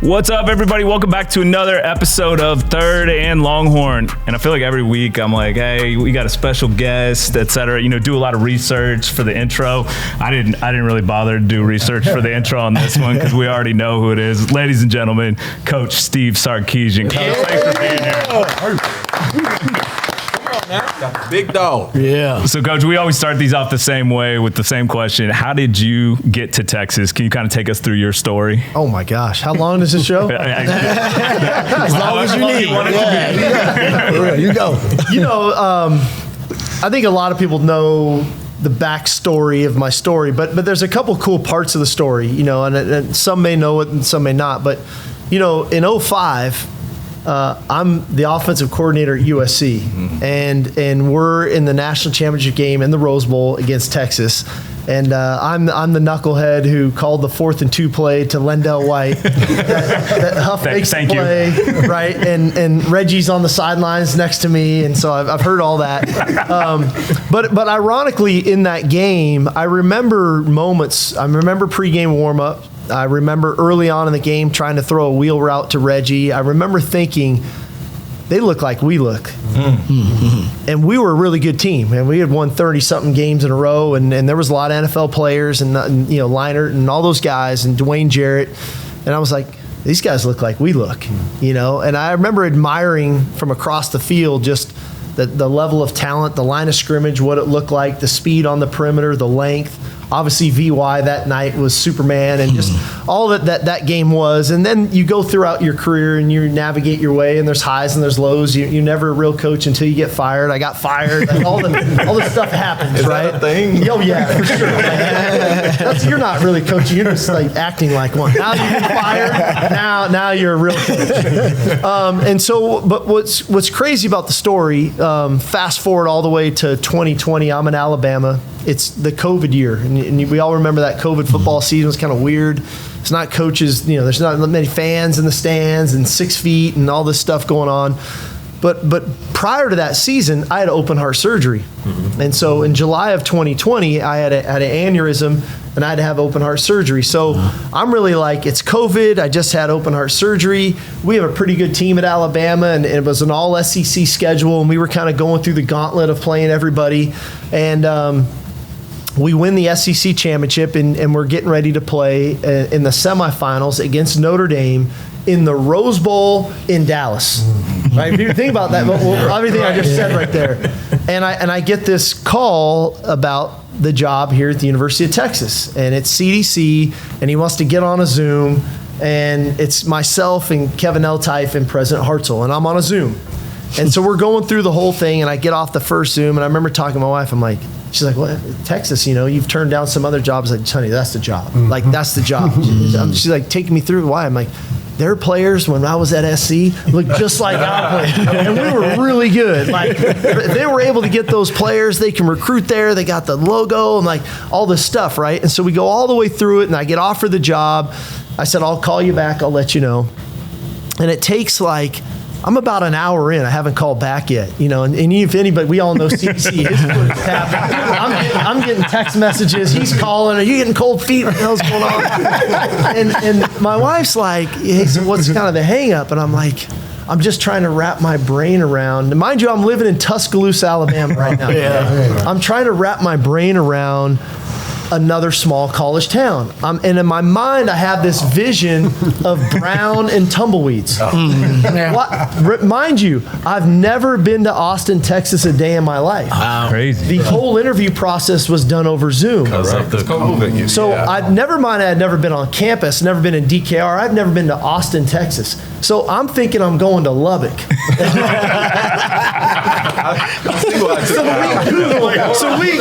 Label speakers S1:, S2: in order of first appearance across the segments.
S1: What's up, everybody? Welcome back to another episode of Third and Longhorn. And I feel like every week I'm like, hey, we got a special guest, etc. You know, do a lot of research for the intro. I didn't really bother to do research for the intro on this one because we already know who it is. Ladies and gentlemen, Coach Steve Sarkisian. Coach, thanks for being here.
S2: Big dog.
S3: Yeah.
S1: So, Coach, we always start these off the same way with the same question. How did you get to Texas? Can you kind of take us through your story?
S3: Oh, my gosh. How long does this show?
S1: As
S3: long as you need.
S1: You go.
S3: You know, I think a lot of people know the backstory of my story, but there's a couple cool parts of the story, you know, and some may know it and some may not. But, you know, in 2005, I'm the offensive coordinator at USC, and we're in the national championship game in the Rose Bowl against Texas. And I'm the knucklehead who called the 4th and 2 play to Lendell White. that Huff makes the play, right? And Reggie's on the sidelines next to me, and so I've heard all that. But ironically, in that game, I remember moments. I remember pregame warm-up. I remember early on in the game trying to throw a wheel route to Reggie. I remember thinking, they look like we look. Mm-hmm. And we were a really good team. And we had won 30-something games in a row. And there was a lot of NFL players and you know, Leinart and all those guys and Dwayne Jarrett. And I was like, these guys look like we look, you know. And I remember admiring from across the field just the level of talent, the line of scrimmage, what it looked like, the speed on the perimeter, the length. Obviously, VY that night was Superman, and just all that game was. And then you go throughout your career and you navigate your way, and there's highs and there's lows. You're never a real coach until you get fired. I got fired. Like all the stuff happens, right?
S2: Is that a thing?
S3: Oh yeah, for sure. You're not really coaching. You're just like acting like one. Now you get fired. Now you're a real coach. And so, but what's crazy about the story? Fast forward all the way to 2020. I'm in Alabama. It's the COVID year, and we all remember that COVID football season was kind of weird. It's not coaches, you know, there's not many fans in the stands and 6 feet and all this stuff going on. But prior to that season, I had open heart surgery. Mm-hmm. And so in July of 2020, I had an aneurysm, and I had to have open heart surgery. So I'm really like, it's COVID. I just had open heart surgery. We have a pretty good team at Alabama, and it was an all SEC schedule, and we were kind of going through the gauntlet of playing everybody. And we win the SEC championship, and we're getting ready to play in the semifinals against Notre Dame in the Rose Bowl in Dallas. Right? If you think about that, everything I just said right there. And I get this call about the job here at the University of Texas, and it's CDC, and he wants to get on a Zoom, and it's myself and Kevin Eltife and President Hartzell, and I'm on a Zoom. And so we're going through the whole thing, and I get off the first Zoom, and I remember talking to my wife. I'm like, she's like, well, Texas, you know, you've turned down some other jobs. Like, honey, that's the job. Like, that's the job. She's like, taking me through why. I'm like, their players, when I was at SC, looked just like our players. And we were really good. Like, they were able to get those players. They can recruit there. They got the logo and, like, all this stuff, right? And so we go all the way through it, and I get offered the job. I said, I'll call you back. I'll let you know. And it takes, like, I'm about an hour in. I haven't called back yet, you know. And if anybody, we all know CDC. I'm getting text messages. He's calling. Are you getting cold feet? What the hell's going on? And my wife's like, hey, so what's kind of the hang up? And I'm like, I'm just trying to wrap my brain around. And mind you, I'm living in Tuscaloosa, Alabama right now. I'm trying to wrap my brain around another small college town. And in my mind, I have this vision of brown and tumbleweeds. Mind you, I've never been to Austin, Texas a day in my life.
S1: Wow. Crazy.
S3: The whole interview process was done over Zoom.
S2: Because of the COVID.
S3: So I had never been on campus, never been in DKR. I've never been to Austin, Texas. So I'm thinking I'm going to Lubbock.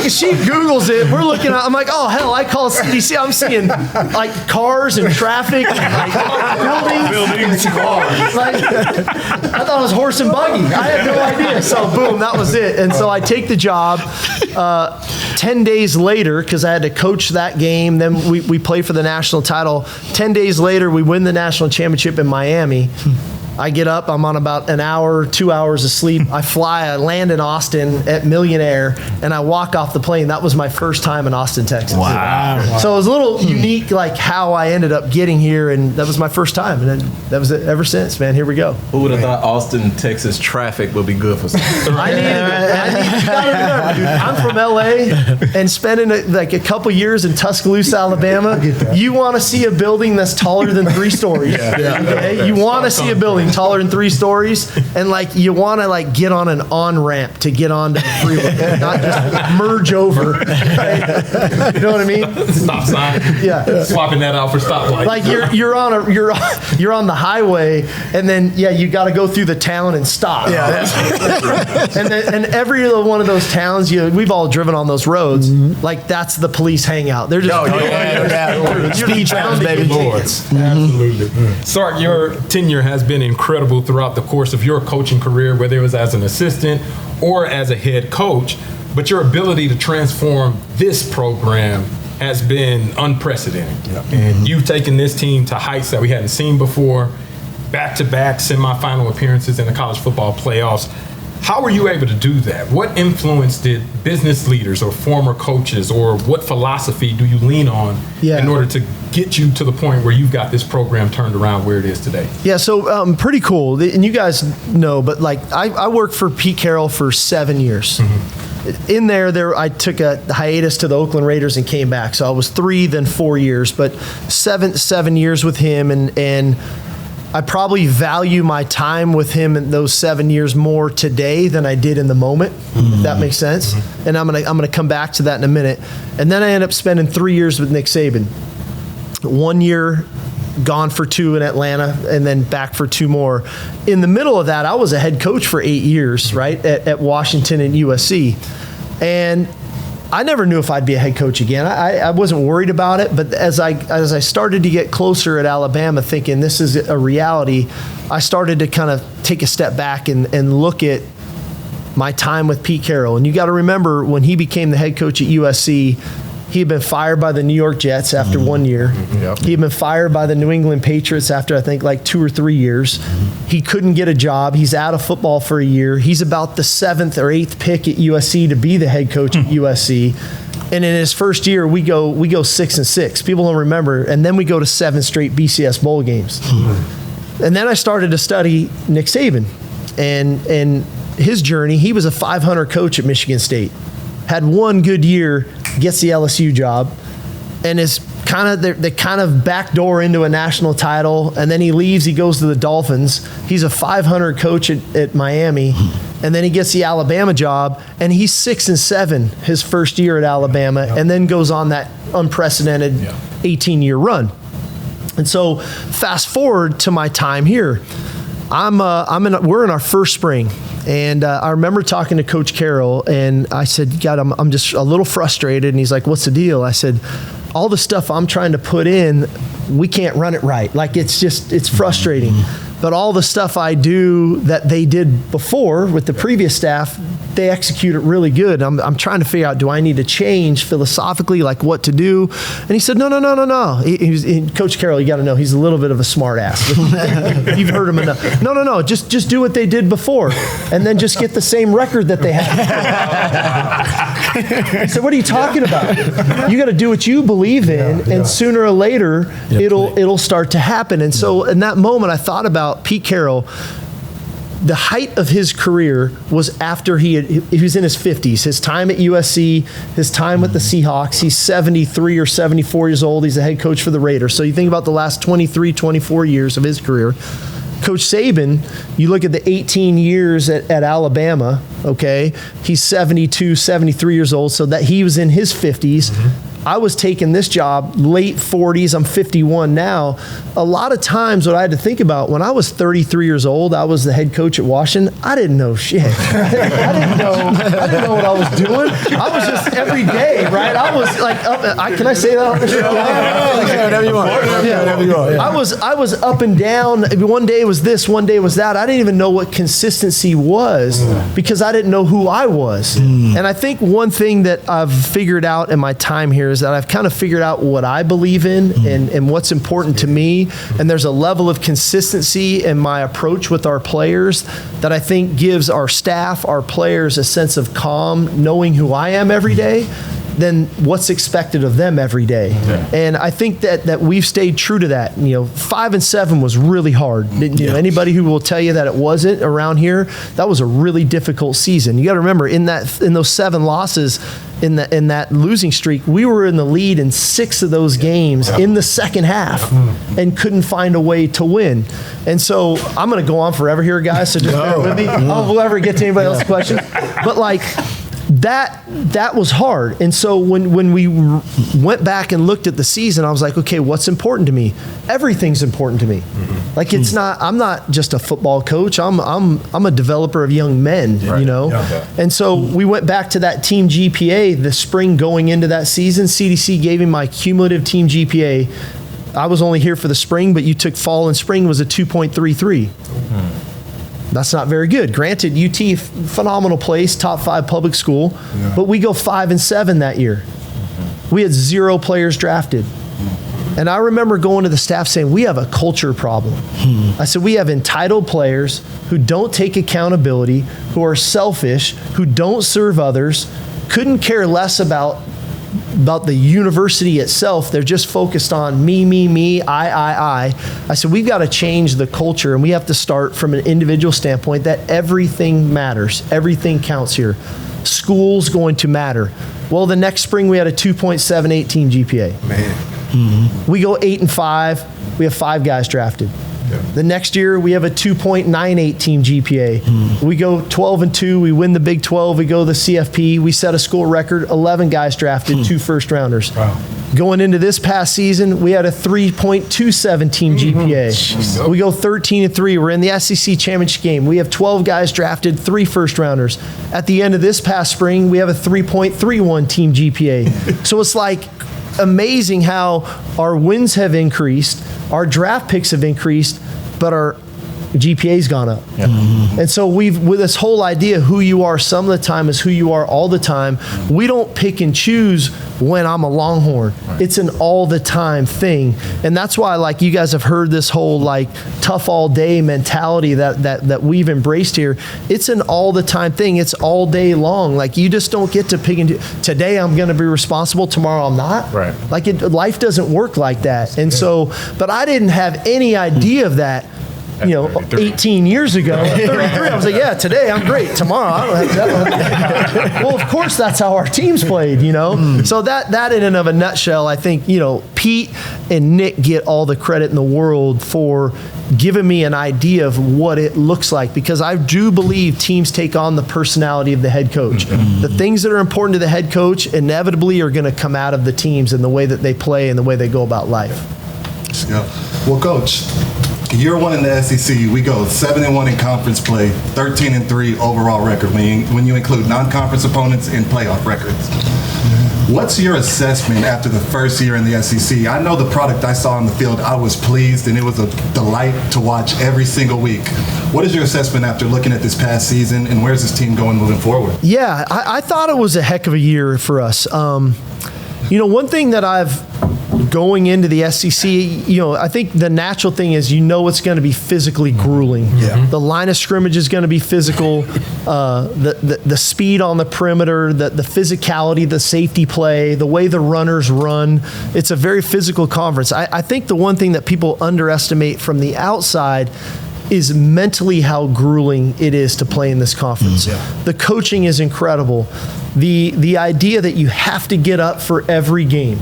S3: She Googles it. We're looking at, I'm like, oh, hell, I call CDC. I'm seeing like cars and traffic and like buildings. Cars. Like, I thought it was horse and buggy. I had no idea. So boom, that was it. And so I take the job. 10 days later, because I had to coach that game, then we play for the national title. 10 days later, we win the national championship in Miami. I get up, I'm on about an hour, 2 hours of sleep. I land in Austin at Millionaire, and I walk off the plane. That was my first time in Austin, Texas.
S1: Wow.
S3: So it was a little unique, like how I ended up getting here, and that was my first time. And then that was it ever since, man. Here we go.
S2: Who would have thought Austin, Texas traffic would be good for something?
S3: You gotta remember, dude, I'm from LA and spending a couple years in Tuscaloosa, Alabama. You want to see a building that's taller than 3 stories. Okay? You want to see a building taller than 3 stories, and like you want to like get on an on-ramp to get onto the freeway, not just merge over. Right? You know what I mean?
S4: Stop sign.
S3: Yeah.
S4: Swapping that out for stoplight.
S3: Like you're on the highway, and then you got to go through the town and stop. And every one of those towns, we've all driven on those roads. Like that's the police hangout. They're just
S5: speed traps, baby.
S4: Lord. Absolutely. Sark, your tenure has been incredible throughout the course of your coaching career, whether it was as an assistant or as a head coach. But your ability to transform this program has been unprecedented. And you've taken this team to heights that we hadn't seen before, back-to-back semifinal appearances in the college football playoffs. How were you able to do that? What influence did business leaders or former coaches, or what philosophy do you lean on in order to get you to the point where you've got this program turned around where it is today?
S3: Yeah, so pretty cool. And you guys know, but like I worked for Pete Carroll for 7 years. In there, I took a hiatus to the Oakland Raiders and came back. So I was 3, then 4 years, but 7 years with him, and I probably value my time with him in those 7 years more today than I did in the moment, if that makes sense. And I'm gonna come back to that in a minute. And then I ended up spending 3 years with Nick Saban. 1 year gone for 2 in Atlanta, and then back for 2 more. In the middle of that, I was a head coach for 8 years, right, at Washington and USC. And I never knew if I'd be a head coach again. I wasn't worried about it, but as I started to get closer at Alabama, thinking this is a reality, I started to kind of take a step back and look at my time with Pete Carroll. And you got to remember, when he became the head coach at USC, he had been fired by the New York Jets after 1 year. He had been fired by the New England Patriots after, I think, like 2 or 3 years. He couldn't get a job. He's out of football for a year. He's about the 7th or 8th pick at USC to be the head coach at USC. And in his first year, we go 6-6. People don't remember. And then we go to 7 straight BCS bowl games. And then I started to study Nick Saban and his journey. He was a 500 coach at Michigan State. Had 1 good year, gets the LSU job, and is they kind of backdoor into a national title, and then he leaves, he goes to the Dolphins. He's a 500 coach at Miami, and then he gets the Alabama job, and he's 6-7 his first year at Alabama, and then goes on that unprecedented 18-year run. And so fast forward to my time here. We're in our first spring. And I remember talking to Coach Carroll, and I said, God, I'm just a little frustrated. And he's like, what's the deal? I said, all the stuff I'm trying to put in, we can't run it right. Like, it's frustrating. But all the stuff I do that they did before with the previous staff, they execute it really good. I'm trying to figure out, do I need to change philosophically, like what to do? And he said, no. Coach Carroll, you got to know, he's a little bit of a smart ass. You've heard him enough. No. Just do what they did before, and then just get the same record that they had. I said, what are you talking about? You got to do what you believe in, and sooner or later, it'll start to happen. And so in that moment, I thought about Pete Carroll. The height of his career was after he was in his 50s. His time at USC, his time with the Seahawks. He's 73 or 74 years old. He's a head coach for the Raiders. So you think about the last 23, 24 years of his career. Coach Saban, you look at the 18 years at Alabama, okay? He's 72, 73 years old, so that he was in his 50s. I was taking this job late 40s. I'm 51 now. A lot of times what I had to think about, when I was 33 years old, I was the head coach at Washington. I didn't know shit. I didn't know what I was doing. I was just every day, right? I was like, can I say that on the show?
S5: Whatever you want.
S3: I was up and down. One day was this, one day was that. I didn't even know what consistency was because I didn't know who I was. And I think one thing that I've figured out in my time here is is that I've kind of figured out what I believe in and what's important to me. And there's a level of consistency in my approach with our players that I think gives our staff, our players, a sense of calm, knowing who I am every day, than what's expected of them every day. Yeah. And I think that we've stayed true to that. 5-7 was really hard. Anybody who will tell you that it wasn't around here, that was a really difficult season. You got to remember, in those 7 losses, in that losing streak, we were in the lead in 6 of those games in the second half and couldn't find a way to win. And so I'm going to go on forever here, guys, so just bear with me. We'll ever get to anybody else's questions. But that was hard. And so when we went back and looked at the season, I was like, okay, what's important to me? Everything's important to me. It's not, I'm not just a football coach. I'm a developer of young men, And so we went back to that team GPA the spring going into that season. CDC gave me my cumulative team GPA. I was only here for the spring, but you took fall and spring, was a 2.33. That's not very good. Granted, UT, phenomenal place, top 5 public school, but we go 5-7 that year. We had 0 players drafted. And I remember going to the staff saying, we have a culture problem. I said, we have entitled players who don't take accountability, who are selfish, who don't serve others, couldn't care less about the university itself. They're just focused on me, I. I said, we've got to change the culture, and we have to start from an individual standpoint that everything matters. Everything counts here. School's going to matter. Well, the next spring we had a 2.78 team GPA. Man. We go 8-5. We have 5 guys drafted. The next year, we have a 2.98 team GPA. We go 12-2. We win the Big 12. We go to the CFP. We set a school record, 11 guys drafted, 2 first-rounders. Wow. Going into this past season, we had a 3.27 team GPA. We go 13-3. We're in the SEC championship game. We have 12 guys drafted, 3 first-rounders. At the end of this past spring, we have a 3.31 team GPA. So it's amazing how our wins have increased, our draft picks have increased, but our GPA's gone up. Yep. And so with this whole idea, who you are some of the time is who you are all the time. We don't pick and choose when I'm a Longhorn. Right. It's an all the time thing. And that's why you guys have heard this whole tough all day mentality that we've embraced here. It's an all the time thing. It's all day long. You just don't get to pick and today I'm going to be responsible, tomorrow I'm not. Right. Life doesn't work like that. And so, but I didn't have any idea of that 18 years ago. At 33, I was like, yeah, today I'm great. Tomorrow, I don't have that. Well, of course, that's how our teams played, So that in and of a nutshell, I think, Pete and Nick get all the credit in the world for giving me an idea of what it looks like, because I do believe teams take on the personality of the head coach. The things that are important to the head coach inevitably are going to come out of the teams and the way that they play and the way they go about life.
S6: Yeah. Well, Coach, year 1 in the SEC, we go 7-1 in conference play, 13-3 overall record when you include non-conference opponents and playoff records. What's your assessment after the first year in the SEC? I know the product I saw on the field, I was pleased, and it was a delight to watch every single week. What is your assessment after looking at this past season, and where's this team going moving forward?
S3: Yeah, I thought it was a heck of a year for us. One thing that I've going into the SEC, I think the natural thing is it's going to be physically grueling. Yeah. The line of scrimmage is going to be physical. The speed on the perimeter, the physicality, the safety play, the way the runners run. It's a very physical conference. I think the one thing that people underestimate from the outside is mentally how grueling it is to play in this conference. The coaching is incredible. The idea that you have to get up for every game.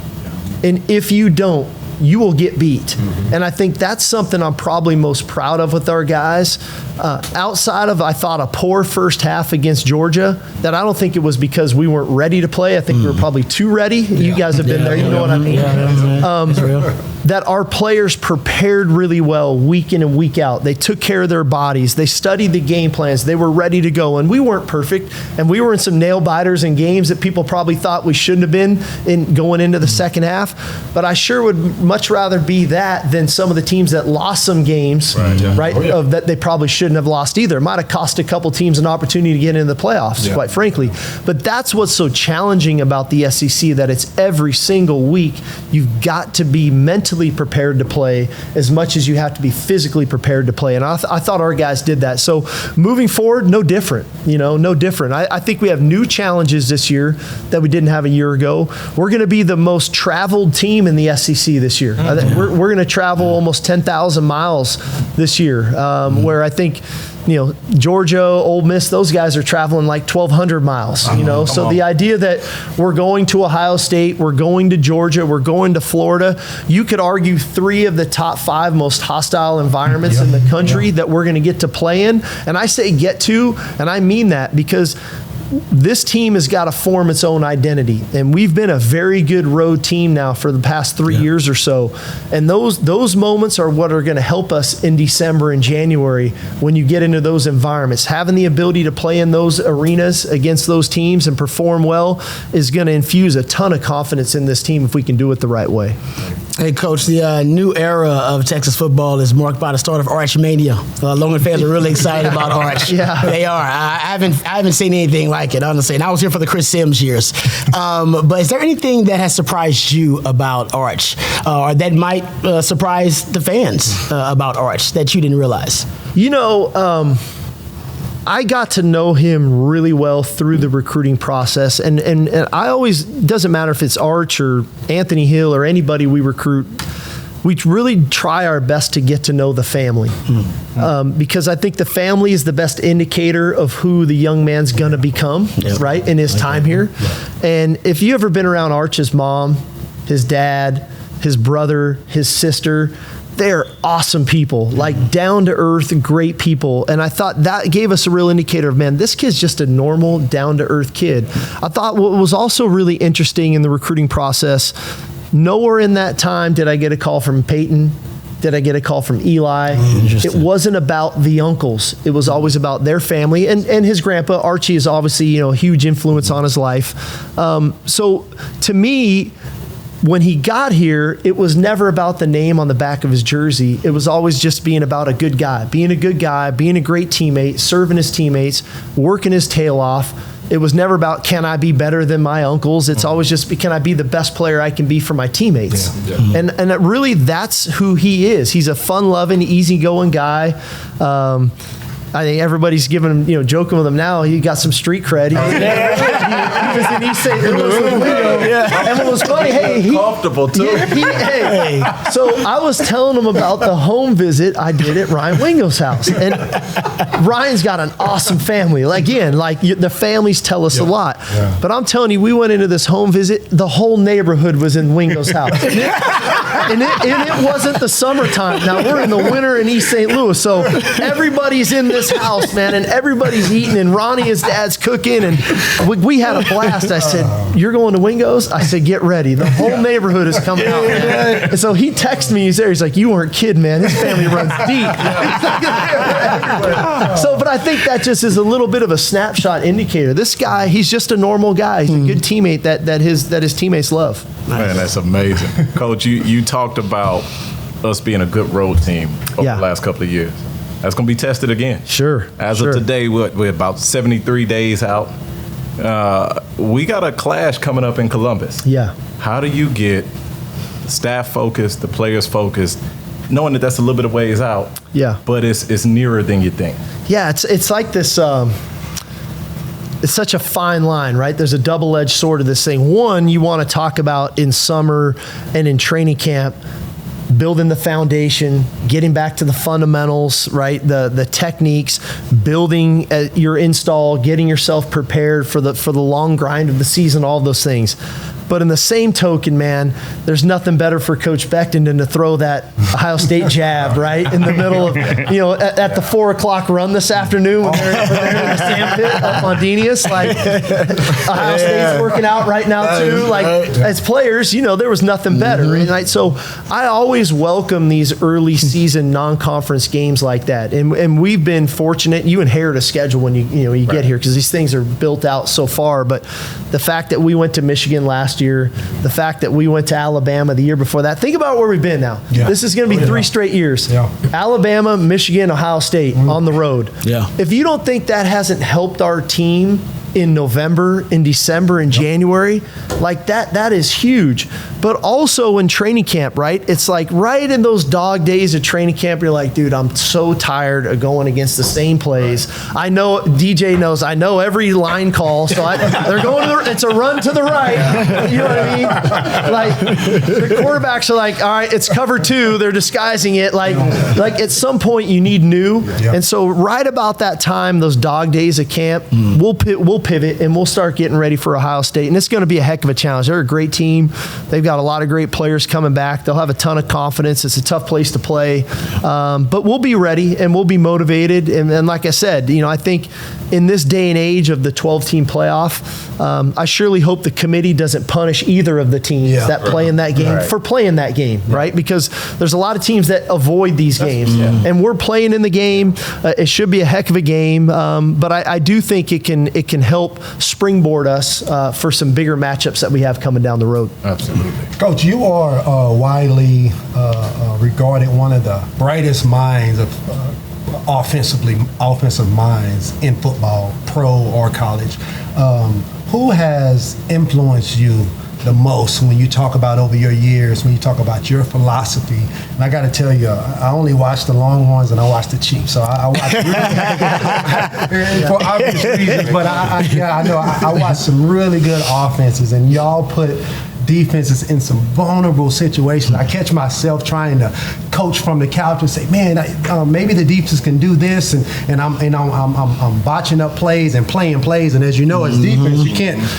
S3: And if you don't, you will get beat. And I think that's something I'm probably most proud of with our guys. Outside of, I thought, a poor first half against Georgia, that I don't think it was because we weren't ready to play. I think we were probably too ready. You guys have been there. You know what I mean? that our players prepared really well week in and week out. They took care of their bodies. They studied the game plans. They were ready to go. And we weren't perfect. And we were in some nail biters in games that people probably thought we shouldn't have been in going into the second half. But I sure would much rather be that than some of the teams that lost some games, of that they probably shouldn't have lost either. It might have cost a couple teams an opportunity to get into the playoffs, quite frankly. But that's what's so challenging about the SEC, that it's every single week you've got to be mentally prepared to play as much as you have to be physically prepared to play. And I thought our guys did that. So moving forward, no different. No different. I think we have new challenges this year that we didn't have a year ago. We're going to be the most traveled team in the SEC this year. We're going to travel almost 10,000 miles this year, where I think Georgia, Ole Miss, those guys are traveling like 1,200 miles, So the idea that we're going to Ohio State, we're going to Georgia, we're going to Florida, you could argue 3 of the top 5 most hostile environments in the country that we're going to get to play in. And I say get to, and I mean that because this team has got to form its own identity. And we've been a very good road team now for the past 3 years or so. And those moments are what are going to help us in December and January when you get into those environments. Having the ability to play in those arenas against those teams and perform well is going to infuse a ton of confidence in this team if we can do it the right way.
S5: Hey, Coach, the new era of Texas football is marked by the start of Arch Mania. Longhorn fans are really excited about Arch. They are. I haven't seen anything like it, honestly. And I was here for the Chris Sims years. But is there anything that has surprised you about Arch, or that might surprise the fans about Arch that you didn't realize?
S3: I got to know him really well through the recruiting process. And I always, doesn't matter if it's Arch or Anthony Hill or anybody we recruit, we really try our best to get to know the family. Because I think the family is the best indicator of who the young man's going to become, right, in his time here. And if you ever been around Arch's mom, his dad, his brother, his sister, they're awesome people, like down-to-earth, great people. And I thought that gave us a real indicator of, man, this kid's just a normal, down-to-earth kid. I thought what was also really interesting in the recruiting process, nowhere in that time did I get a call from Peyton. Did I get a call from Eli? It wasn't about the uncles. It was always about their family. And his grandpa, Archie, is obviously, a huge influence on his life. So to me, when he got here, it was never about the name on the back of his jersey. It was always just being about a good guy, being a great teammate, serving his teammates, working his tail off. It was never about, can I be better than my uncles? It's always just, can I be the best player I can be for my teammates? And really, that's who he is. He's a fun-loving, easygoing guy. I think everybody's giving him, joking with him now. He got some street cred. He was in East St. Louis. And what was funny,
S2: comfortable too.
S3: So I was telling him about the home visit I did at Ryan Wingo's house, and Ryan's got an awesome family. The families tell us a lot. But I'm telling you, we went into this home visit. The whole neighborhood was in Wingo's house, and it wasn't the summertime. Now we're in the winter in East St. Louis, so everybody's in this house, man, and everybody's eating, and Ronnie, his dad's cooking, and we had a blast. I said, "You're going to Wingo's?" I said, "Get ready. The whole neighborhood is coming out." Man. And so he texted me. He's there. He's like, "You weren't kidding, man. His family runs deep." But I think that just is a little bit of a snapshot indicator. This guy, he's just a normal guy. He's a good teammate that his teammates love.
S2: Man, that's amazing, Coach. You talked about us being a good road team over the last couple of years. That's going to be tested again.
S3: Sure.
S2: As of today, we're about 73 days out. We got a clash coming up in Columbus.
S3: Yeah.
S2: How do you get the staff focused, the players focused, knowing that that's a little bit of ways out?
S3: Yeah.
S2: But it's nearer than you think.
S3: Yeah, it's like this. It's such a fine line, right? There's a double-edged sword of this thing. One, you want to talk about in summer and in training camp, building the foundation, getting back to the fundamentals, right? The techniques, building your install, getting yourself prepared for the long grind of the season, all those things. But in the same token, man, there's nothing better for Coach Becton than to throw that Ohio State jab, right? In the middle of, at the 4 o'clock run this afternoon when they're in the sand pit up on Denius. Like, Ohio State's working out right now, too. Like, as players, there was nothing better. Right? So I always welcome these early season non-conference games like that. And we've been fortunate. You inherit a schedule when you get here because these things are built out so far. But the fact that we went to Michigan last year, the fact that we went to Alabama the year before that, think about where we've been now. Yeah. This is going to be 3 straight years. Yeah. Alabama, Michigan, Ohio State on the road. Yeah. If you don't think that hasn't helped our team in November, in December, in January, like that is huge. But also in training camp, right? It's like right in those dog days of training camp, you're like, dude, I'm so tired of going against the same plays. I know, DJ knows, I know every line call, so they're going to it's a run to the right. You know what I mean? Like, the quarterbacks are like, all right, it's cover 2. They're disguising it. Like at some point you need new. Yeah. And so right about that time, those dog days of camp, we'll pivot and we'll start getting ready for Ohio State. And it's going to be a heck of a challenge. They're a great team. They've got a lot of great players coming back. They'll have a ton of confidence. It's a tough place to play. But we'll be ready and we'll be motivated. And like I said, I think in this day and age of the 12-team playoff, I surely hope the committee doesn't punish either of the teams that play in that game for playing that game, right? Because there's a lot of teams that avoid these games. And we're playing in the game. It should be a heck of a game. But I do think it can help springboard us for some bigger matchups that we have coming down the road.
S2: Absolutely.
S7: Coach, you are widely regarded one of the brightest minds of offensive minds in football, pro or college. Who has influenced you the most when you talk about over your years, when you talk about your philosophy? And I got to tell you, I only watch the Longhorns and I watch the Chiefs, so I watch for obvious reasons. But I know I watch some really good offenses, and y'all put defenses in some vulnerable situations. I catch myself trying to coach from the couch and say, man, maybe the defense can do this, and I'm botching up plays and playing plays. And as you know, as defense,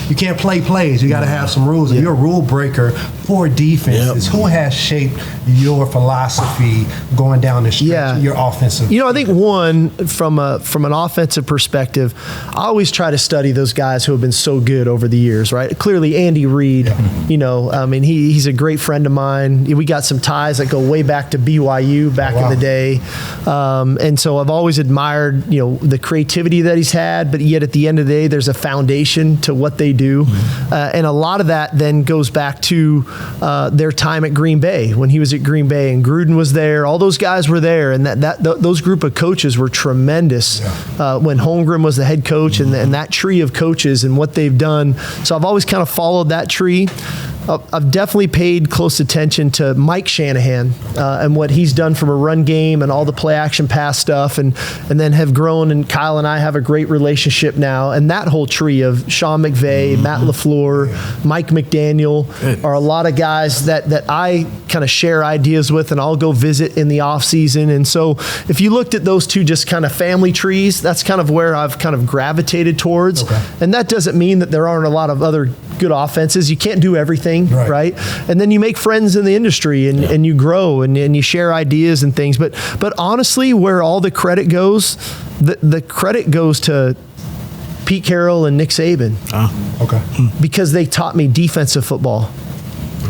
S7: you can't play plays. You got to have some rules. And you're a rule breaker for defenses. Who has shaped your philosophy going down the stretch? Your offensive.
S3: I think one from an offensive perspective, I always try to study those guys who have been so good over the years. Right? Clearly, Andy Reid. He's a great friend of mine. We got some ties that go way back to BYU back in the day. And so I've always admired, the creativity that he's had, but yet at the end of the day, there's a foundation to what they do. And a lot of that then goes back to their time at Green Bay, when he was at Green Bay and Gruden was there. All those guys were there, and those group of coaches were tremendous when Holmgren was the head coach, and that tree of coaches and what they've done. So I've always kind of followed that tree. I've definitely paid close attention to Mike Shanahan and what he's done from a run game and all the play action pass stuff, and then have grown, and Kyle and I have a great relationship now. And that whole tree of Sean McVay, Matt LaFleur, Mike McDaniel are a lot of guys that I kind of share ideas with, and I'll go visit in the off season. And so if you looked at those two just kind of family trees, that's kind of where I've kind of gravitated towards. And that doesn't mean that there aren't a lot of other good offenses. You can't do everything, right? And then you make friends in the industry, and you grow, and you share ideas and things. But honestly, where all the credit goes, the credit goes to Pete Carroll and Nick Saban. Because they taught me defensive football.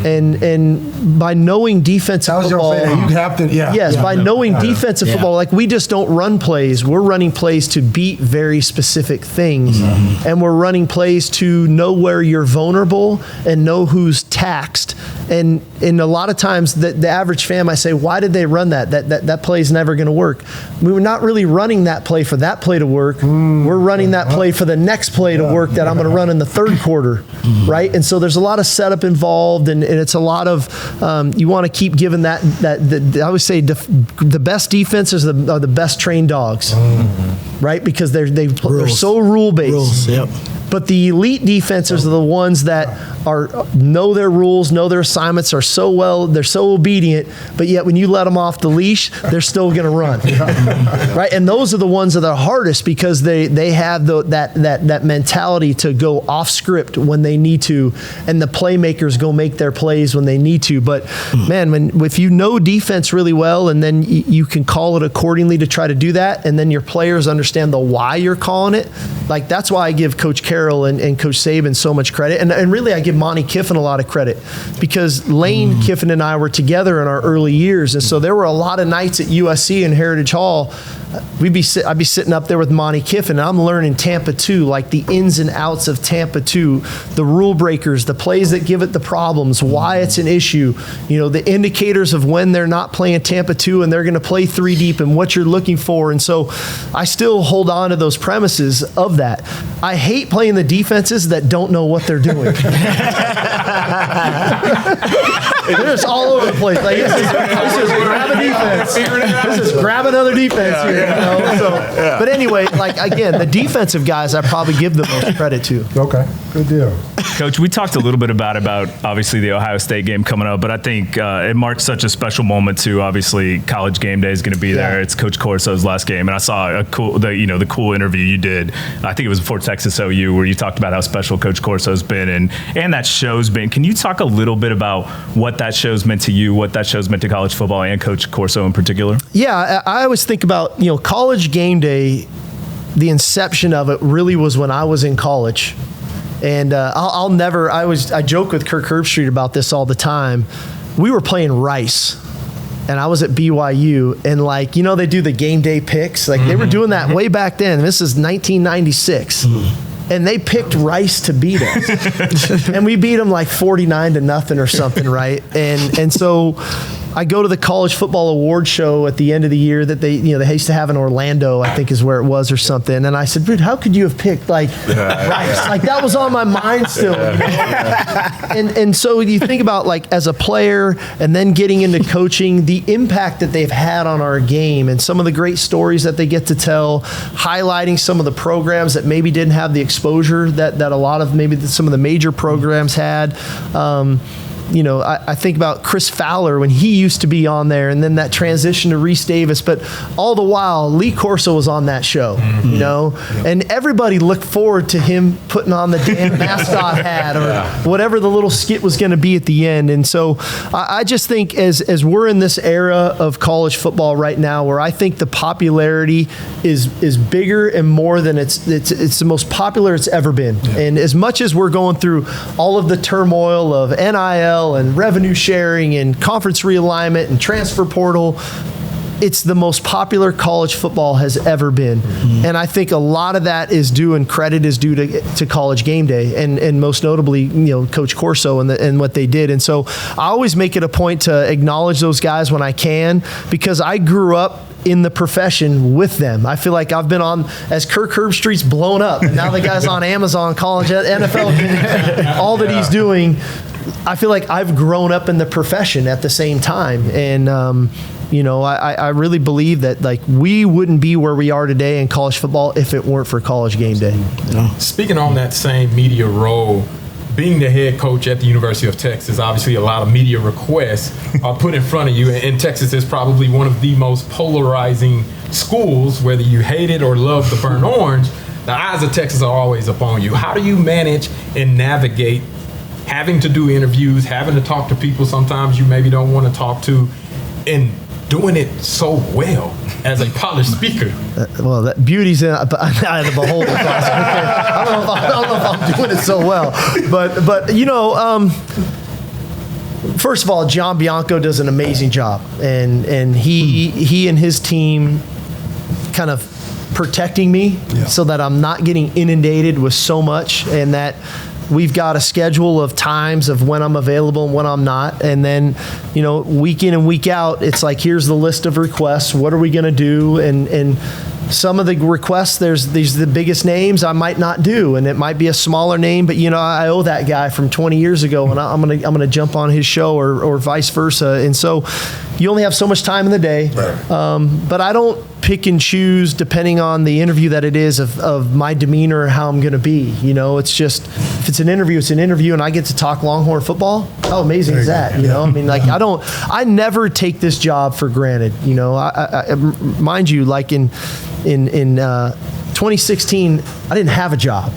S3: And by knowing defensive football,
S7: you have to,
S3: by knowing defensive football, like, we just don't run plays. We're running plays to beat very specific things, and we're running plays to know where you're vulnerable and know who's taxed. And a lot of times, the average fan might say, "Why did they run that? That play is never going to work." We were not really running that play for that play to work. We're running that play for the next play to work that I'm going to run in the third quarter, right? And so there's a lot of setup involved, and it's a lot of you want to keep giving that. I always say the best defenses are the best trained dogs, right? Because they're so rule based. But the elite defenses are the ones that know their rules, know their assignments, they're so obedient, but yet when you let them off the leash, they're still going to run. Right? And those are the ones that are hardest because they have that mentality to go off script when they need to, and the playmakers go make their plays when they need to. But man, if you know defense really well, and then you can call it accordingly to try to do that, and then your players understand the why you're calling it, like that's why I give Coach Carroll and Coach Saban so much credit, and really I give Monte Kiffin a lot of credit, because Lane Kiffin and I were together in our early years, and so there were a lot of nights at USC and Heritage Hall. I'd be sitting up there with Monte Kiffin, and I'm learning Tampa 2, like the ins and outs of Tampa 2, the rule breakers, the plays that give it the problems, why it's an issue, the indicators of when they're not playing Tampa 2 and they're going to play 3 deep and what you're looking for. And so I still hold on to those premises of that. I hate playing the defenses that don't know what they're doing. They're just all over the place. Like, this is grab a defense. This is grab another defense here. But anyway, like again, the defensive guys I probably give the most credit to.
S7: Okay, good deal.
S1: Coach, we talked a little bit about obviously the Ohio State game coming up, but I think it marks such a special moment too. Obviously, College GameDay is going to be there. It's Coach Corso's last game, and I saw the cool interview you did. I think it was before Texas OU, where you talked about how special Coach Corso's been and that show's been. Can you talk a little bit about what that show's meant to you, what that show's meant to college football, and Coach Corso in particular? Yeah, I always think about College GameDay. The inception of it really was when I was in college. And I joke with Kirk Herbstreit about this all the time. We were playing Rice, and I was at BYU, and they do the game day picks. Like they were doing that way back then. This is 1996. And they picked Rice to beat us. And we beat them like 49-0 or something, right? And so I go to the College Football Award show at the end of the year that they used to have in Orlando, I think is where it was or something. And I said, dude, how could you have picked Rice? Like that was on my mind still. And so you think about as a player and then getting into coaching, the impact that they've had on our game and some of the great stories that they get to tell, highlighting some of the programs that maybe didn't have the exposure that a lot of maybe some of the major programs had. I think about Chris Fowler when he used to be on there, and then that transition to Reese Davis. But all the while, Lee Corso was on that show, and everybody looked forward to him putting on the damn mascot hat or whatever the little skit was going to be at the end. And so I just think as we're in this era of college football right now, where I think the popularity is bigger and more than it's the most popular it's ever been. Yeah. And as much as we're going through all of the turmoil of NIL and revenue sharing and conference realignment and transfer portal, it's the most popular college football has ever been. And I think a lot of that is due, and credit is due to College GameDay and most notably, Coach Corso and what they did. And so I always make it a point to acknowledge those guys when I can, because I grew up in the profession with them. I feel like I've been on, as Kirk Herbstreit's blown up, and now the guy's on Amazon, college, NFL, all that he's doing. I feel like I've grown up in the profession at the same time. And, I really believe that we wouldn't be where we are today in college football if it weren't for College GameDay.
S4: Speaking on that same media role, being the head coach at the University of Texas, obviously a lot of media requests are put in front of you. And Texas is probably one of the most polarizing schools, whether you hate it or love the burnt orange. The eyes of Texas are always upon you. How do you manage and navigate having to do interviews, having to talk to people sometimes you maybe don't want to talk to, and doing it so well as a polished speaker?
S3: Well, that beauty's in the beholder. I don't know if I'm doing it so well, but first of all, John Bianco does an amazing job, and he and his team kind of protecting me so that I'm not getting inundated with so much, and that we've got a schedule of times of when I'm available and when I'm not. And then, week in and week out, it's like, here's the list of requests. What are we going to do? And some of the requests, these are the biggest names I might not do. And it might be a smaller name, but I owe that guy from 20 years ago, and I'm going to jump on his show or vice versa. And so you only have so much time in the day. Right. But I don't pick and choose depending on the interview that it is of my demeanor and how I'm going to be. You know, it's just, if it's an interview, and I get to talk Longhorn football. How amazing is that? You know, I mean, like, I never take this job for granted. You know, I mind you, like in 2016, I didn't have a job.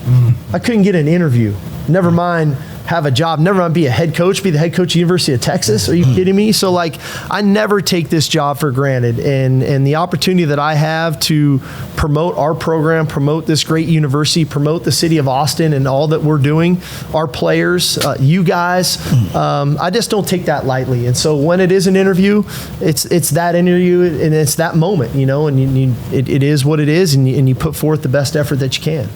S3: I couldn't get an interview. Never mind have a job, never mind be a head coach, be the head coach of the University of Texas. Are you kidding me? So like, I never take this job for granted. And the opportunity that I have to promote our program, promote this great university, promote the city of Austin and all that we're doing, our players, you guys, I just don't take that lightly. And so when it is an interview, it's that interview and it's that moment, you know, and it is what it is, and you put forth the best effort that you can.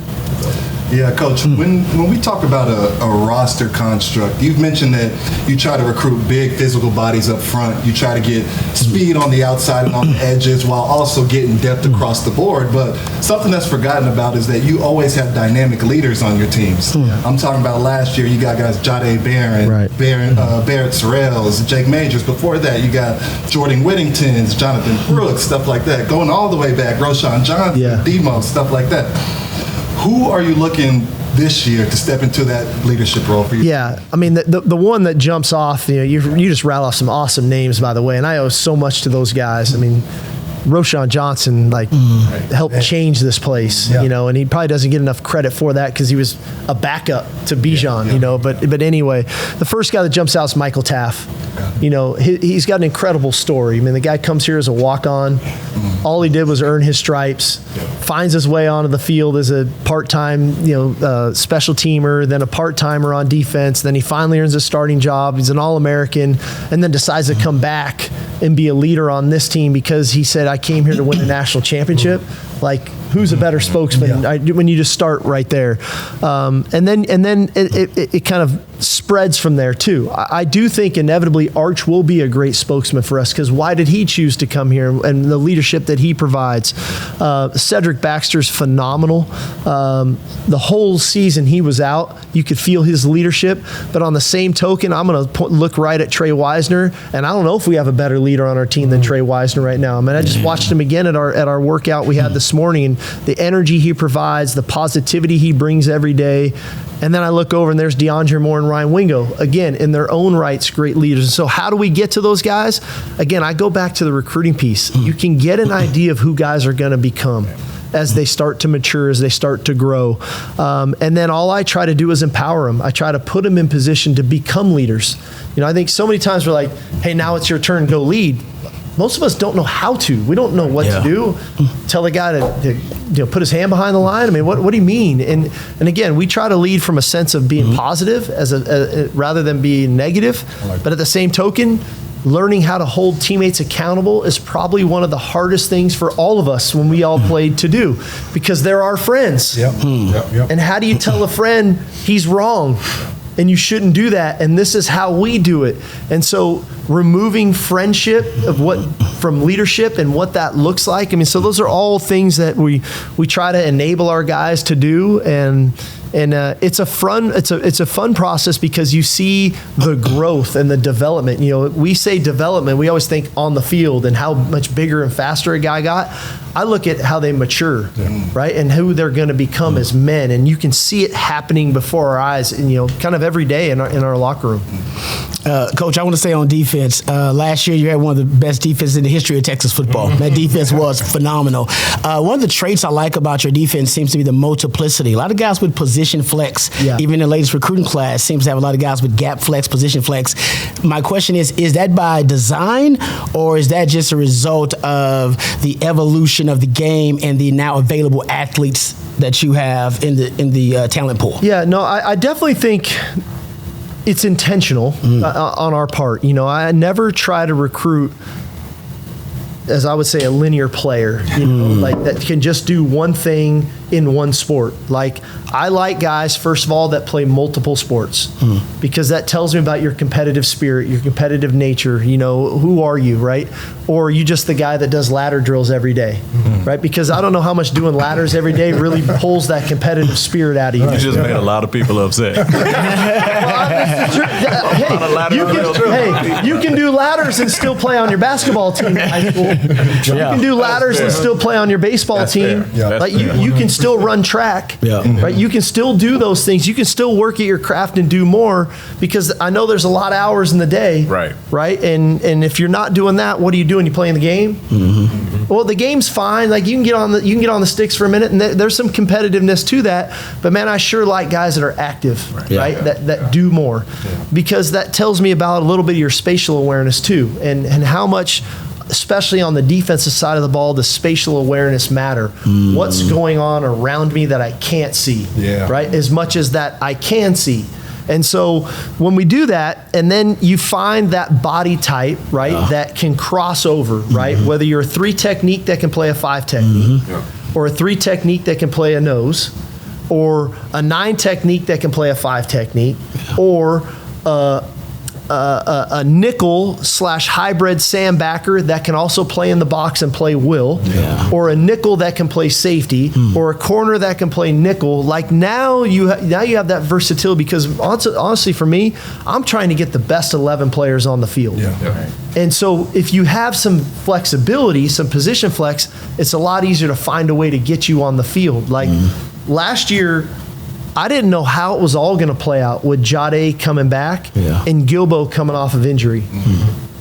S6: Yeah, Coach, when we talk about a roster construct, you've mentioned that you try to recruit big physical bodies up front. You try to get speed on the outside and on the edges while also getting depth across the board. But something that's forgotten about is that you always have dynamic leaders on your teams. I'm talking about last year, you got guys Jade Barron, Barrett Sorrells, Jake Majors. Before that, you got Jordan Whittingtons, Jonathan Brooks, stuff like that. Going all the way back, Roshan Johnson, Demo, stuff like that. Who are you looking this year to step into that leadership role for you?
S3: Yeah, I mean, the one that jumps off, you know, you just rattle off some awesome names, by the way, and I owe so much to those guys. I mean, Roshan Johnson, like, helped change this place, you know, and he probably doesn't get enough credit for that because he was a backup to Bijan, you know, but anyway, the first guy that jumps out is Michael Taaffe. You know, he's got an incredible story. I mean, the guy comes here as a walk-on. All he did was earn his stripes, finds his way onto the field as a part-time, you know, special teamer, then a part-timer on defense. Then he finally earns a starting job. He's an All-American, and then decides to come back and be a leader on this team because he said, I came here to win a national championship. Like, who's a better spokesman? When you just start right there, and then it kind of spreads from there too. I do think inevitably Arch will be a great spokesman for us because why did he choose to come here and the leadership that he provides? Cedric Baxter's phenomenal. The whole season he was out, you could feel his leadership. But on the same token, I'm going to look right at Trey Wisner, and I don't know if we have a better leader on our team than Trey Wisner right now. I mean, I just watched him again at our workout we had this morning, and the energy he provides, the positivity he brings every day. And then I look over and there's DeAndre Moore and Ryan Wingo, again, in their own rights, great leaders. So how do we get to those guys? Again, I go back to the recruiting piece. You can get an idea of who guys are going to become as they start to mature, as they start to grow. And then all I try to do is empower them. I try to put them in position to become leaders. You know, I think so many times we're like, hey, now it's your turn, go lead. Most of us don't know how to. We don't know what to do. Tell the guy to put his hand behind the line. I mean, what do you mean? And again, we try to lead from a sense of being positive rather than being negative. But at the same token, learning how to hold teammates accountable is probably one of the hardest things for all of us when we all played to do, because they're our friends. And how do you tell a friend he's wrong? And you shouldn't do that, and this is how we do it. And so removing friendship from leadership and what that looks like. I mean, so those are all things that we try to enable our guys to do, and it's a fun process because you see the growth and the development. You know, we say development, we always think on the field and how much bigger and faster a guy got. I look at how they mature, right, and who they're going to become as men, and you can see it happening before our eyes, and you know, kind of every day in our locker room.
S5: Coach, I want to say on defense, last year you had one of the best defenses in the history of Texas football. That defense was phenomenal. One of the traits I like about your defense seems to be the multiplicity. A lot of guys with position flex, even in the latest recruiting class, seems to have a lot of guys with gap flex, position flex. My question is that by design, or is that just a result of the evolution of the game and the now available athletes that you have in the talent pool?
S3: Yeah, no, I definitely think it's intentional on our part. You know, I never try to recruit, as I would say, a linear player, you know, like that can just do one thing in one sport. Like, I like guys, first of all, that play multiple sports because that tells me about your competitive spirit, your competitive nature. You know, who are you, right? Or are you just the guy that does ladder drills every day, right? Because I don't know how much doing ladders every day really pulls that competitive spirit out of you.
S2: You just made a lot of people upset.
S3: You can do ladders and still play on your basketball team in high school. You can do ladders and still play on your baseball team. Like you can still run track, right? You can still do those things. You can still work at your craft and do more because I know there's a lot of hours in the day, right? And if you're not doing that, what are you doing? You playing the game? Well, the game's fine. Like you can get on the sticks for a minute, and there's some competitiveness to that. But man, I sure like guys that are active, right? That do more, because that tells me about a little bit of your spatial awareness too, and how much, especially on the defensive side of the ball, the spatial awareness matter. What's going on around me that I can't see, right? As much as that I can see. And so when we do that, and then you find that body type, right, that can cross over, right? Whether you're a 3 technique that can play a 5 technique, or a 3 technique that can play a nose, or a 9 technique that can play a 5 technique, or a nickel / hybrid sandbacker that can also play in the box and play will, or a nickel that can play safety, or a corner that can play nickel. Like now you have that versatility, because honestly for me, I'm trying to get the best 11 players on the field. And so if you have some flexibility, some position flex, it's a lot easier to find a way to get you on the field. Like last year, I didn't know how it was all going to play out with Jade coming back and Gilbo coming off of injury,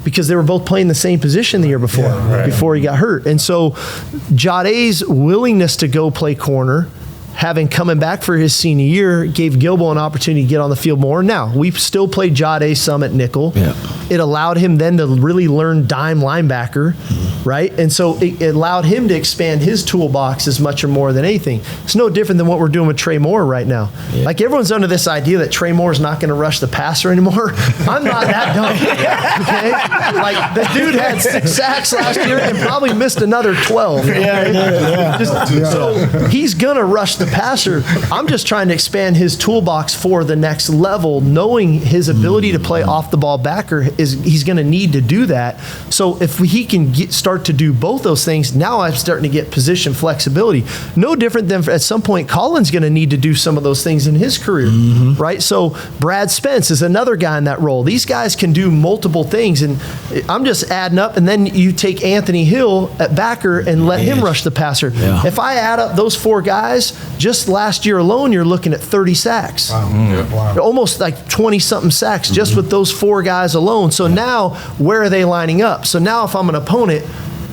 S3: because they were both playing the same position the year before he got hurt. And so Jade's willingness to go play corner, having coming back for his senior year, gave Gilbo an opportunity to get on the field more. Now, we still played Jade some at nickel. It allowed him then to really learn dime linebacker, right? And so it allowed him to expand his toolbox as much or more than anything. It's no different than what we're doing with Trey Moore right now. Like, everyone's under this idea that Trey Moore's not going to rush the passer anymore. I'm not that dumb, okay? Like, the dude had 6 sacks last year and probably missed another 12. So he's going to rush the passer. I'm just trying to expand his toolbox for the next level, knowing his ability to play off the ball backer he's going to need to do that. So if he can start to do both those things, now I'm starting to get position flexibility. No different than at some point Colin's going to need to do some of those things in his career, right? So Brad Spence is another guy in that role. These guys can do multiple things, and I'm just adding up, and then you take Anthony Hill at backer and let him rush the passer. If I add up those 4 guys, just last year alone, you're looking at 30 sacks. Almost like 20-something sacks just with those 4 guys alone. So now, where are they lining up? So now if I'm an opponent,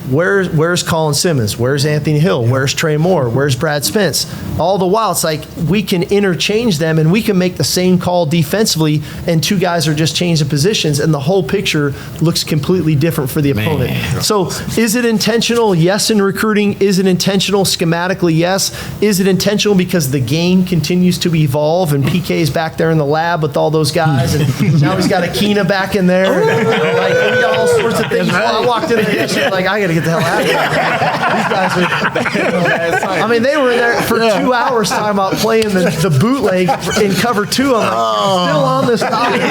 S3: where's Colin Simmons? Where's Anthony Hill? Where's Trey Moore? Where's Brad Spence? All the while, it's like we can interchange them, and we can make the same call defensively, and 2 guys are just changing positions, and the whole picture looks completely different for the opponent. So is it intentional? Yes, in recruiting. Is it intentional schematically? Yes. Is it intentional because the game continues to evolve, and PK's back there in the lab with all those guys, and now he's got Akina back in there. Like, we got all sorts of things. I walked in there yesterday, like, I got to get the hell out of here. These guys are, I mean, they were in there for 2 hours talking about playing the bootleg in cover 2. I'm like, still on this topic.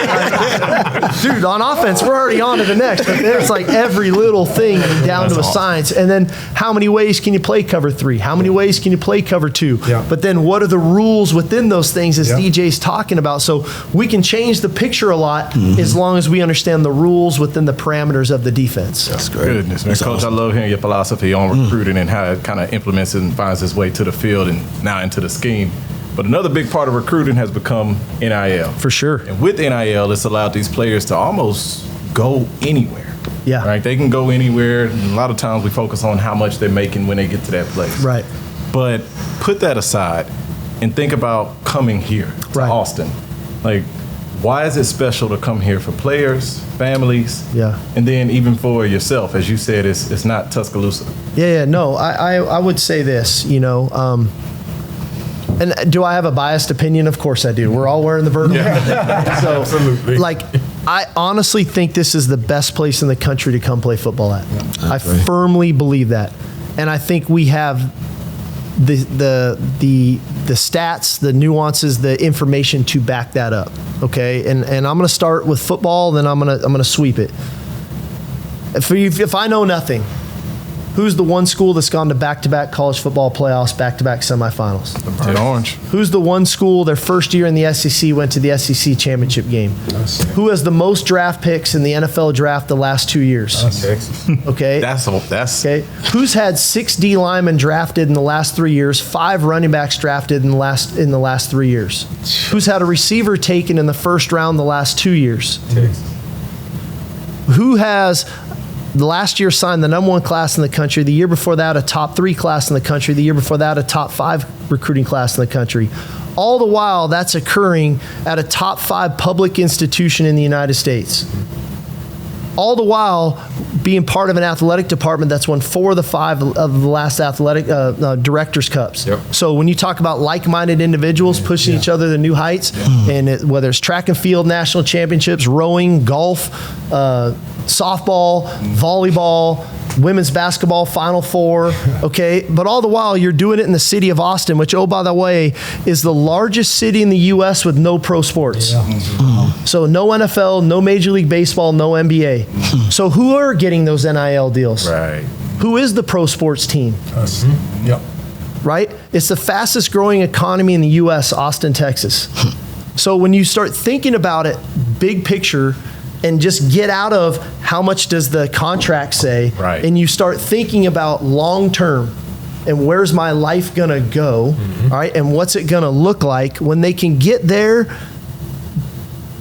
S3: Dude, on offense, we're already on to the next. But there's like every little thing down to a science. And then how many ways can you play cover 3? How many ways can you play cover 2? But then what are the rules within those things, as DJ's talking about? So we can change the picture a lot as long as we understand the rules within the parameters of the defense.
S2: That's great. Goodness, man. Coach, I love hearing your philosophy on recruiting and how it kind of implements it and finds its way to the field and now into the scheme. But another big part of recruiting has become NIL.
S3: For sure.
S2: And with NIL, it's allowed these players to almost go anywhere. Right? They can go anywhere. And a lot of times we focus on how much they're making when they get to that place.
S3: Right.
S2: But put that aside and think about coming here to Austin. Like, why is it special to come here for players, families, and then even for yourself? As you said, it's not Tuscaloosa.
S3: No, I would say this, and do I have a biased opinion? Of course I do. We're all wearing the vertical. So, absolutely. Like, I honestly think this is the best place in the country to come play football at. I firmly believe that. And I think we have stats, the nuances, the information to back that up. Okay, and I'm going to start with football, then I'm going to sweep it. If I know nothing, who's the one school that's gone to back-to-back college football playoffs, back-to-back semifinals?
S2: The Orange.
S3: Who's the one school their first year in the SEC went to the SEC championship game? Who has the most draft picks in the NFL draft the last 2 years?
S2: Texas.
S3: Okay.
S2: That's
S3: okay. Who's had 6 D linemen drafted in the last 3 years, 5 running backs drafted in the last 3 years? Who's had a receiver taken in the first round the last 2 years?
S2: Texas.
S3: Who has the last year signed the number 1 class in the country, the year before that a top 3 class in the country, the year before that a top 5 recruiting class in the country? All the while that's occurring at a top 5 public institution in the United States. All the while being part of an athletic department that's won 4 of the 5 of the last athletic directors' cups. Yep. So when you talk about like-minded individuals pushing each other to new heights, and whether it's track and field national championships, rowing, golf, softball, volleyball, women's basketball, Final Four, okay? But all the while, you're doing it in the city of Austin, which, oh, by the way, is the largest city in the U.S. with no pro sports. So no NFL, no Major League Baseball, no NBA. So who are getting those NIL deals?
S2: Right.
S3: Who is the pro sports team?
S7: Us. Yep.
S3: Right? It's the fastest growing economy in the U.S., Austin, Texas. So when you start thinking about it, big picture, and just get out of how much does the contract say,
S2: right,
S3: and you start thinking about long term and where's my life gonna go, all right, and what's it gonna look like when they can get there.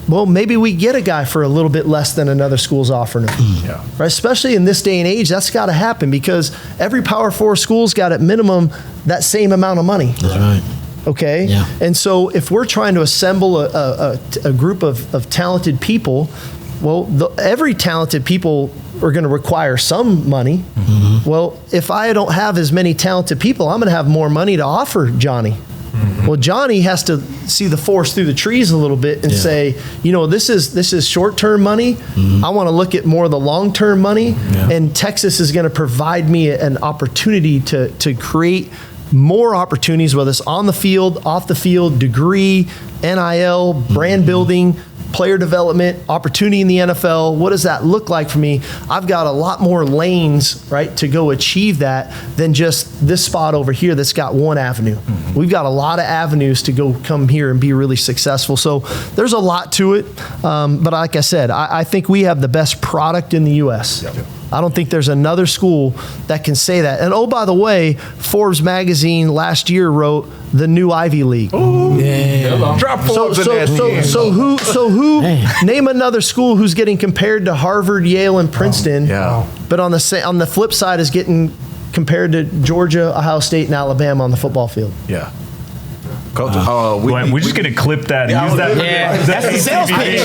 S3: Well, maybe we get a guy for a little bit less than another school's offering him.
S2: Yeah.
S3: Right? Especially in this day and age, that's got to happen because every Power 4 school's got at minimum that same amount of money.
S5: That's right.
S3: Okay?
S5: Yeah.
S3: And so if we're trying to assemble a group of talented people, well, every talented people are going to require some money. Well, if I don't have as many talented people, I'm going to have more money to offer Johnny. Well, Johnny has to see the forest through the trees a little bit and say, you know, this is short-term money. I want to look at more of the long-term money. And Texas is going to provide me an opportunity to create more opportunities, whether it's on the field, off the field, degree, NIL, brand building, player development, opportunity in the NFL. What does that look like for me? I've got a lot more lanes, right, to go achieve that than just this spot over here that's got one avenue. We've got a lot of avenues to go come here and be really successful. So there's a lot to it. But like I said, I think we have the best product in the U.S. I don't think there's another school that can say that. And oh, by the way, Forbes magazine last year wrote the new Ivy League.
S2: Drop Forbes in that.
S3: So who? Name another school who's getting compared to Harvard, Yale, and Princeton. But on the flip side is getting compared to Georgia, Ohio State, and Alabama on the football field.
S2: Yeah.
S1: Coach, we're just gonna clip that and use that.
S5: That's the sales pitch.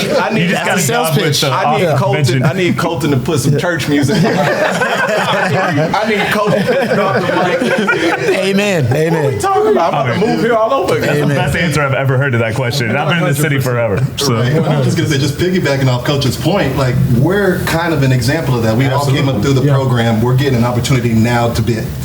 S2: I need Colton to put some church music. I need Colton to drop the mic.
S5: Amen.
S2: What are we talking about? I'm about to move here all over again.
S1: That's the best answer I've ever heard to that question. And I've been in the city forever. So.
S6: Right. I was just gonna say, just piggybacking off Coach's point, like we're kind of an example of that. We all came up through the program. We're getting an opportunity now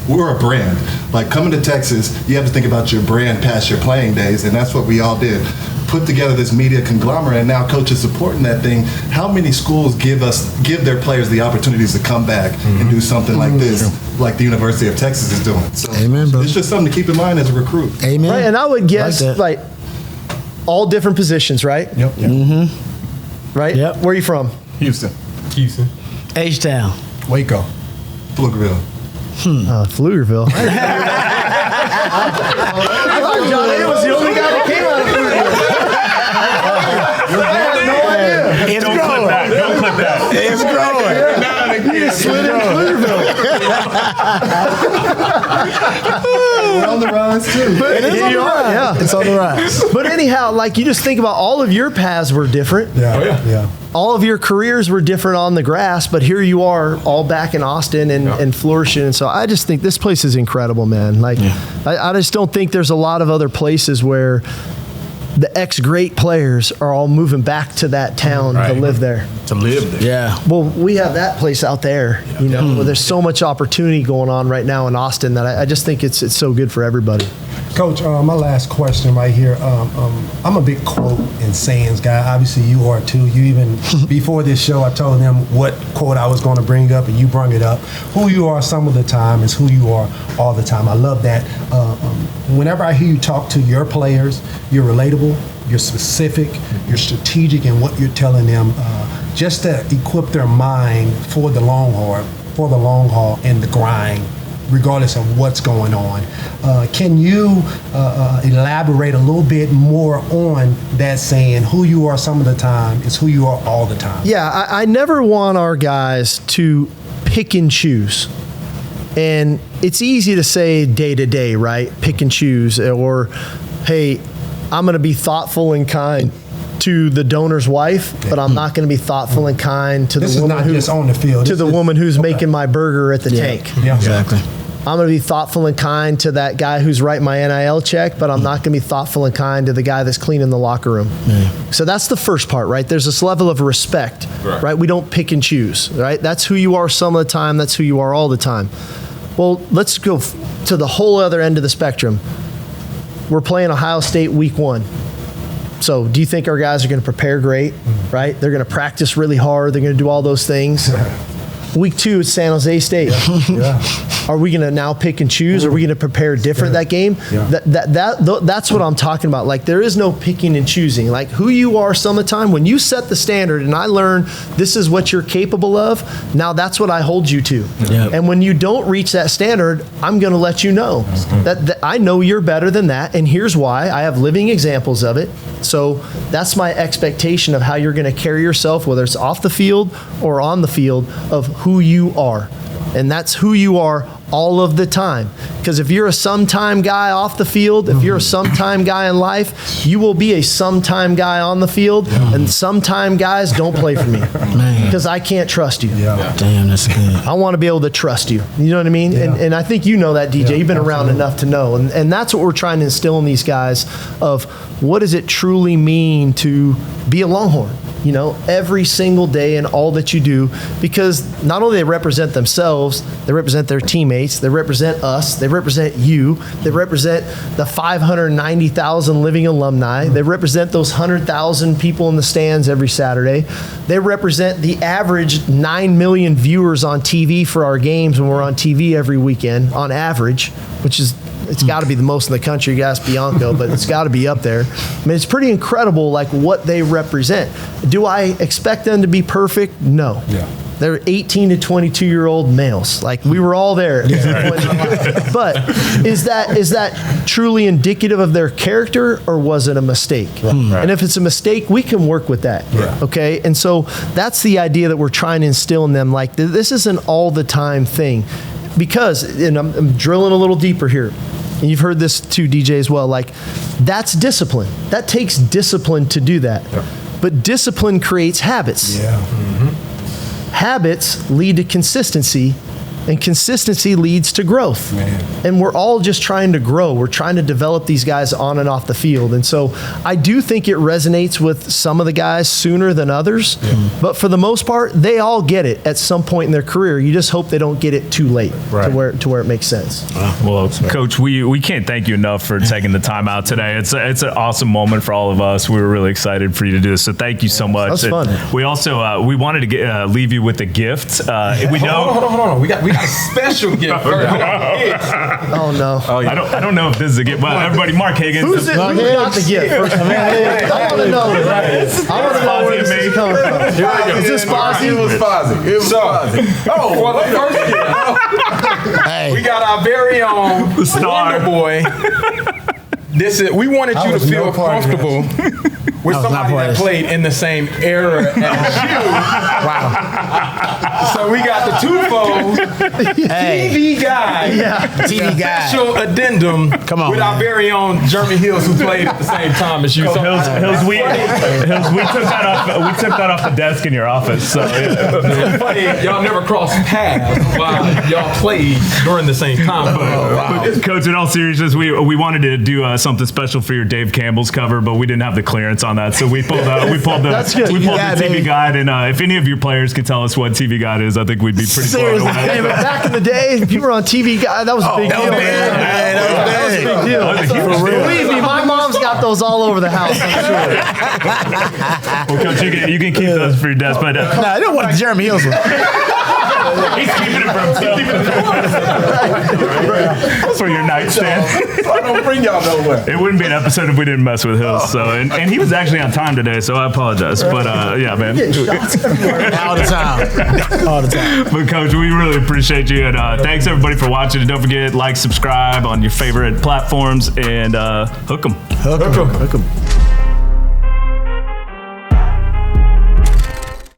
S6: we're a brand. Like coming to Texas, you have to think about your brand past your playing days, and that's what we all did. Put together this media conglomerate, and now Coach is supporting that thing. How many schools give their players the opportunities to come back and do something like this, like the University of Texas is doing? So
S5: Amen, bro.
S6: It's just something to keep in mind as a recruit.
S5: Amen.
S3: Right, and I would guess like all different positions, right?
S2: Yep.
S3: Right?
S5: Yep.
S3: Where are you from?
S2: Houston.
S5: H-Town.
S7: Waco.
S6: Pflugerville.
S3: Pflugerville. I thought John A was the only guy that came out of Pflugerville. I had no idea.
S5: It's
S1: Don't
S5: growing.
S1: clip that. Don't clip that.
S5: It's growing.
S3: You slid in Pflugerville.
S7: We're on the rise too.
S3: But
S5: It is on the rise.
S3: yeah.
S5: It's on the rise.
S3: But anyhow, like you just think about all of your paths were different.
S7: Yeah.
S3: All of your careers were different on the grass, but here you are all back in Austin and flourishing. And so I just think this place is incredible, man. Like, I just don't think there's a lot of other places where the ex-great players are all moving back to that town to live there.
S2: To live there.
S5: Yeah.
S3: Well, we have that place out there, where there's so much opportunity going on right now in Austin that I just think it's so good for everybody.
S7: Coach, my last question right here. I'm a big quote and sayings guy. Obviously, you are too. You even, before this show, I told them what quote I was going to bring up, and you brought it up. Who you are some of the time is who you are all the time. I love that. Whenever I hear you talk to your players, you're relatable, you're specific, you're strategic in what you're telling them, just to equip their mind for the long haul and the grind, regardless of what's going on. Can you elaborate a little bit more on that saying, who you are some of the time is who you are all the time?
S3: Yeah, I never want our guys to pick and choose. And it's easy to say day to day, right? Pick and choose. Or, hey, I'm going to be thoughtful and kind to the donor's wife, but I'm not going to be thoughtful and kind to the woman who's
S7: on the field.
S3: To the woman who's making my burger at the tank.
S7: Yeah,
S5: Exactly.
S3: I'm going to be thoughtful and kind to that guy who's writing my NIL check, but I'm not going to be thoughtful and kind to the guy that's cleaning the locker room. So that's the first part, right? There's this level of respect, right? We don't pick and choose, right? That's who you are some of the time. That's who you are all the time. Well, let's go to the whole other end of the spectrum. We're playing Ohio State week 1. So do you think our guys are going to prepare great, right? They're going to practice really hard. They're going to do all those things. Week 2 is San Jose State. Are we going to now pick and choose? Are we going to prepare different that game? That's what I'm talking about. Like, there is no picking and choosing. Like, who you are some of the time, when you set the standard and I learn this is what you're capable of, now that's what I hold you to. And when you don't reach that standard, I'm going to let you know that I know you're better than that, and here's why. I have living examples of it. So that's my expectation of how you're going to carry yourself, whether it's off the field or on the field, of who you are. And that's who you are all of the time. Because if you're a sometime guy off the field, if you're a sometime guy in life, you will be a sometime guy on the field. And sometime guys don't play for me because I can't trust you.
S5: Damn, that's good.
S3: I want to be able to trust you. You know what I mean? And I think you know that, DJ. You've been around enough to know. And that's what we're trying to instill in these guys, of what does it truly mean to be a Longhorn? You know, every single day and all that you do, because not only they represent themselves, they represent their teammates, they represent us, they represent you, they represent the 590,000 living alumni, they represent those 100,000 people in the stands every Saturday, they represent the average 9 million viewers on TV for our games when we're on TV every weekend, on average, which is, it's got to be the most in the country. You ask Bianco, but it's got to be up there. I mean, it's pretty incredible, like, what they represent. Do I expect them to be perfect? No. They're 18 to 22-year-old males. Like, we were all there at some point in life. But is that truly indicative of their character, or was it a mistake? And if it's a mistake, we can work with that. Okay? And so that's the idea that we're trying to instill in them. Like, this is an all-the-time thing. Because, and I'm drilling a little deeper here, and you've heard this too, DJ, as well, like, that's discipline. That takes discipline to do that. But discipline creates habits. Habits lead to consistency, and consistency leads to growth. And we're all just trying to grow. We're trying to develop these guys on and off the field. And so I do think it resonates with some of the guys sooner than others. But for the most part, they all get it at some point in their career. You just hope they don't get it too late to where it makes sense.
S1: Well, Coach, we can't thank you enough for taking the time out today. It's an awesome moment for all of us. We were really excited for you to do this. So thank you so much.
S3: That's fun.
S1: We also we wanted to leave you with a gift. We know.
S4: Hold on. We got a special gift.
S3: Oh no!
S1: I don't know if this is a gift. Well, everybody, Mark Higgins.
S3: Who got the gift? I want to know. I want to know where this is coming from. Is this Fozzy?
S2: It was Fozzy.
S4: Oh, well, the first gift. We got our very own Wonder Boy. We wanted you to feel comfortable with somebody that played in the same era as you.
S5: Wow.
S4: So we got the twofold TV guy.
S5: TV guy.
S4: Special addendum with our very own Jeremy Hills, who played at the same time as you. So
S1: Hills, we took that off the desk in your office. So
S4: it's funny, y'all never crossed paths while y'all played during the same time.
S1: But Coach, in all seriousness, we wanted to do something special for your Dave Campbell's cover, but we didn't have the clearance on that, so we pulled the TV guide. And if any of your players could tell us what TV guide is, I think we'd be pretty blown away.
S3: Hey, but back in the day, if you were on TV guide, that was a big deal. That was a big deal. Believe me, my mom's got those all over the house, I'm sure.
S1: Well, Coach, you can keep those for your desk, but
S5: I don't want the Jeremy Hills one.
S1: He's keeping it for himself. For your nightstand.
S2: So I don't bring y'all nowhere.
S1: It wouldn't be an episode if we didn't mess with Hills. So and he was actually on time today, so I apologize. But yeah, man.
S5: All the time.
S1: But Coach, we really appreciate you, and thanks everybody for watching. And don't forget, like, subscribe on your favorite platforms, and hook 'em.
S5: Hook 'em.